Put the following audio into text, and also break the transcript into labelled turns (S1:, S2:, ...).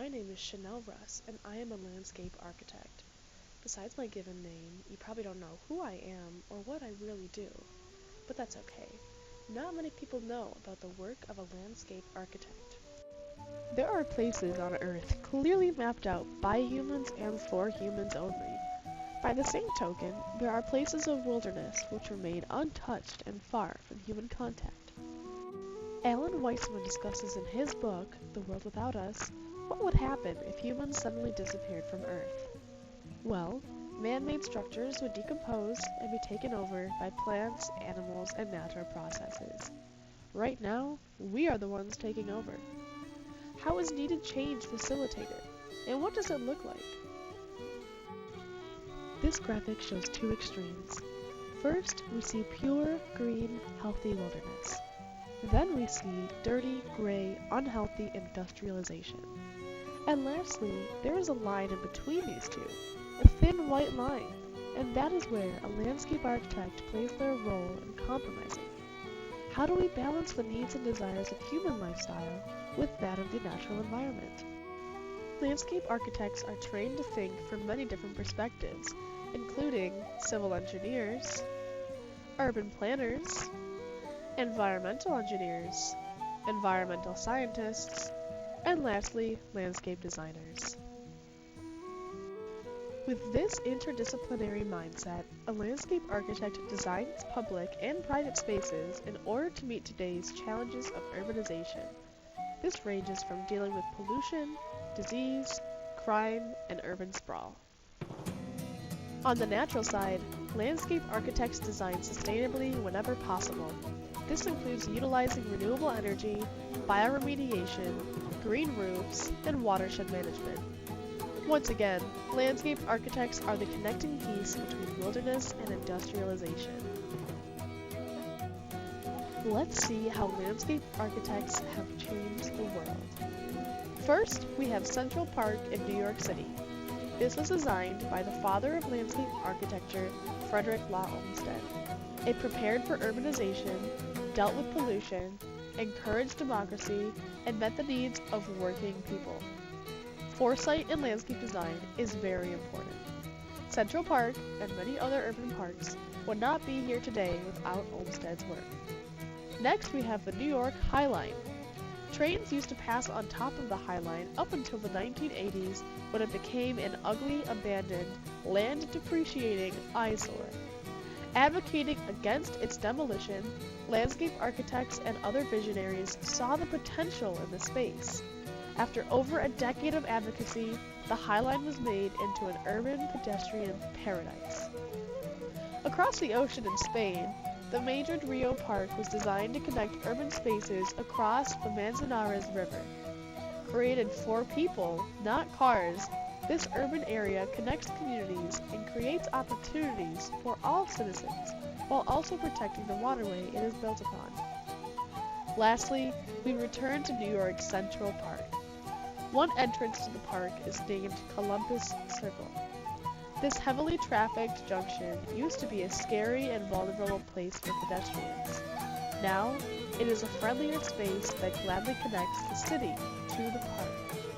S1: My name is Chanel Russ, and I am a landscape architect. Besides my given name, you probably don't know who I am or what I really do. But that's okay. Not many people know about the work of a landscape architect. There are places on Earth clearly mapped out by humans and for humans only. By the same token, there are places of wilderness which remain untouched and far from human contact. Alan Weissman discusses in his book, The World Without Us, what would happen if humans suddenly disappeared from Earth. Well, man-made structures would decompose and be taken over by plants, animals, and natural processes. Right now, we are the ones taking over. How is needed change facilitated, and what does it look like? This graphic shows two extremes. First, we see pure, green, healthy wilderness. Then we see dirty, gray, unhealthy industrialization. And lastly, there is a line in between these two, a thin white line, and that is where a landscape architect plays their role in compromising. How do we balance the needs and desires of human lifestyle with that of the natural environment? Landscape architects are trained to think from many different perspectives, including civil engineers, urban planners, environmental engineers, environmental scientists, and lastly, landscape designers. With this interdisciplinary mindset, a landscape architect designs public and private spaces in order to meet today's challenges of urbanization. This ranges from dealing with pollution, disease, crime, and urban sprawl. On the natural side, landscape architects design sustainably whenever possible. This includes utilizing renewable energy, bioremediation, green roofs, and watershed management. Once again, landscape architects are the connecting piece between wilderness and industrialization. Let's see how landscape architects have changed the world. First, we have Central Park in New York City. This was designed by the father of landscape architecture, Frederick Law Olmsted. It prepared for urbanization, dealt with pollution, encouraged democracy, and met the needs of working people. Foresight in landscape design is very important. Central Park and many other urban parks would not be here today without Olmsted's work. Next, we have the New York High Line. Trains used to pass on top of the High Line up until the 1980s when it became an ugly, abandoned, land-depreciating eyesore. Advocating against its demolition, landscape architects and other visionaries saw the potential in the space. After over a decade of advocacy, the High Line was made into an urban pedestrian paradise. Across the ocean in Spain, the Madrid Rio Park was designed to connect urban spaces across the Manzanares River. Created for people, not cars, this urban area connects communities and creates opportunities for all citizens, while also protecting the waterway it is built upon. Lastly, we return to New York's Central Park. One entrance to the park is named Columbus Circle. This heavily trafficked junction used to be a scary and vulnerable place for pedestrians. Now, it is a friendlier space that gladly connects the city to the park.